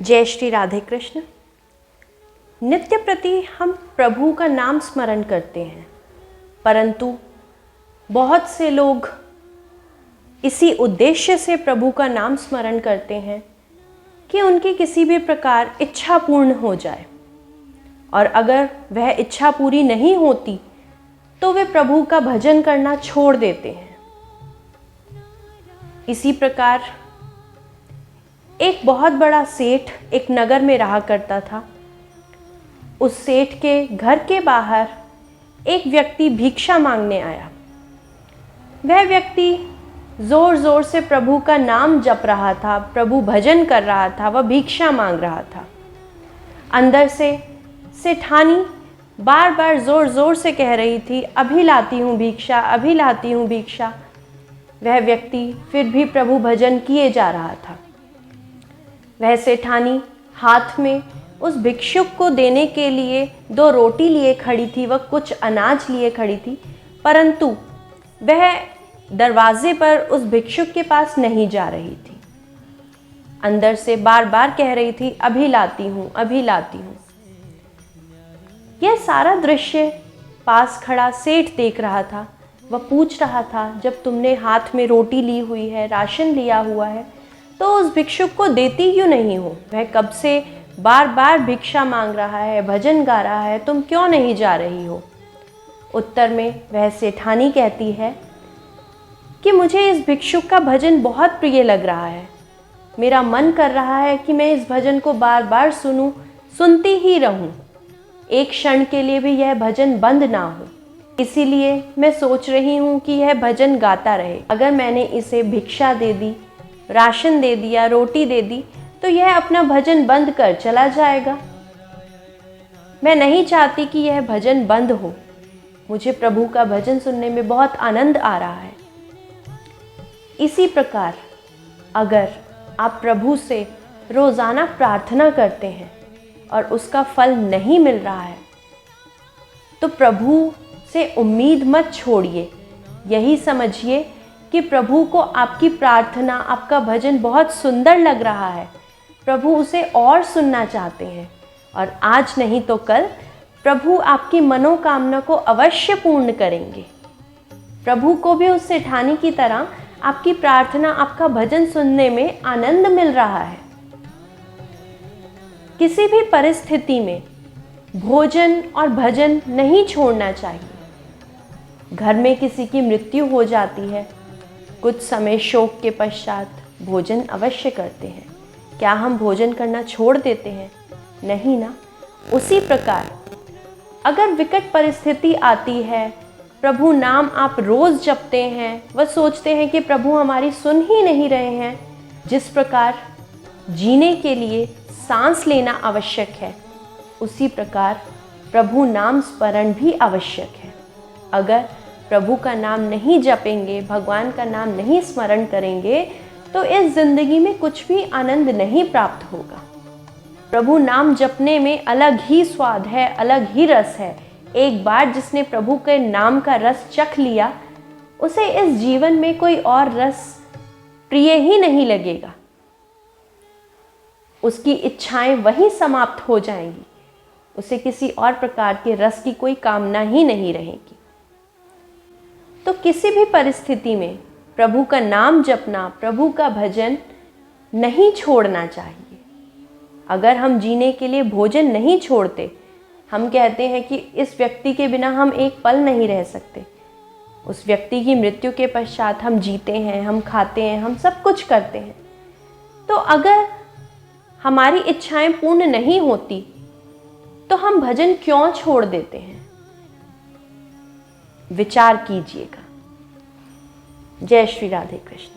जय श्री राधे कृष्ण। नित्य प्रति हम प्रभु का नाम स्मरण करते हैं, परंतु बहुत से लोग इसी उद्देश्य से प्रभु का नाम स्मरण करते हैं कि उनकी किसी भी प्रकार इच्छा पूर्ण हो जाए, और अगर वह इच्छा पूरी नहीं होती तो वे प्रभु का भजन करना छोड़ देते हैं। इसी प्रकार एक बहुत बड़ा सेठ एक नगर में रहा करता था। उस सेठ के घर के बाहर एक व्यक्ति भिक्षा मांगने आया। वह व्यक्ति जोर जोर से प्रभु का नाम जप रहा था, प्रभु भजन कर रहा था, वह भिक्षा मांग रहा था। अंदर से सेठानी बार बार जोर जोर से कह रही थी, अभी लाती हूँ भिक्षा, अभी लाती हूँ भिक्षा। वह व्यक्ति फिर भी प्रभु भजन किए जा रहा था। वह सेठानी हाथ में उस भिक्षुक को देने के लिए 2 रोटी लिए खड़ी थी, वह कुछ अनाज लिए खड़ी थी, परंतु वह दरवाजे पर उस भिक्षुक के पास नहीं जा रही थी। अंदर से बार बार कह रही थी, अभी लाती हूँ, अभी लाती हूँ। यह सारा दृश्य पास खड़ा सेठ देख रहा था। वह पूछ रहा था, जब तुमने हाथ में रोटी ली हुई है, राशन लिया हुआ है, तो उस भिक्षुक को देती क्यों नहीं हो? वह कब से बार बार भिक्षा मांग रहा है, भजन गा रहा है, तुम क्यों नहीं जा रही हो? उत्तर में वह सेठानी कहती है कि मुझे इस भिक्षुक का भजन बहुत प्रिय लग रहा है। मेरा मन कर रहा है कि मैं इस भजन को बार बार सुनूं, सुनती ही रहूं, एक क्षण के लिए भी यह भजन बंद ना हो। इसीलिए मैं सोच रही हूँ कि यह भजन गाता रहे। अगर मैंने इसे भिक्षा दे दी, राशन दे दिया, रोटी दे दी, तो यह अपना भजन बंद कर चला जाएगा। मैं नहीं चाहती कि यह भजन बंद हो। मुझे प्रभु का भजन सुनने में बहुत आनंद आ रहा है। इसी प्रकार अगर आप प्रभु से रोज़ाना प्रार्थना करते हैं और उसका फल नहीं मिल रहा है, तो प्रभु से उम्मीद मत छोड़िए। यही समझिए कि प्रभु को आपकी प्रार्थना, आपका भजन बहुत सुंदर लग रहा है, प्रभु उसे और सुनना चाहते हैं, और आज नहीं तो कल प्रभु आपकी मनोकामना को अवश्य पूर्ण करेंगे। प्रभु को भी उस सेठानी की तरह आपकी प्रार्थना, आपका भजन सुनने में आनंद मिल रहा है। किसी भी परिस्थिति में भोजन और भजन नहीं छोड़ना चाहिए। घर में किसी की मृत्यु हो जाती है, कुछ समय शोक के पश्चात भोजन अवश्य करते हैं। क्या हम भोजन करना छोड़ देते हैं? नहीं ना। उसी प्रकार अगर विकट परिस्थिति आती है, प्रभु नाम आप रोज़ जपते हैं, वह सोचते हैं कि प्रभु हमारी सुन ही नहीं रहे हैं। जिस प्रकार जीने के लिए सांस लेना आवश्यक है, उसी प्रकार प्रभु नाम स्मरण भी आवश्यक है। अगर प्रभु का नाम नहीं जपेंगे, भगवान का नाम नहीं स्मरण करेंगे, तो इस जिंदगी में कुछ भी आनंद नहीं प्राप्त होगा। प्रभु नाम जपने में अलग ही स्वाद है, अलग ही रस है। एक बार जिसने प्रभु के नाम का रस चख लिया, उसे इस जीवन में कोई और रस प्रिय ही नहीं लगेगा। उसकी इच्छाएं वहीं समाप्त हो जाएंगी। उसे किसी और प्रकार के रस की कोई कामना ही नहीं रहेगी। तो किसी भी परिस्थिति में प्रभु का नाम जपना, प्रभु का भजन नहीं छोड़ना चाहिए। अगर हम जीने के लिए भोजन नहीं छोड़ते, हम कहते हैं कि इस व्यक्ति के बिना हम एक पल नहीं रह सकते, उस व्यक्ति की मृत्यु के पश्चात हम जीते हैं, हम खाते हैं, हम सब कुछ करते हैं, तो अगर हमारी इच्छाएं पूर्ण नहीं होती तो हम भजन क्यों छोड़ देते हैं? विचार कीजिएगा। जय श्री राधे कृष्ण।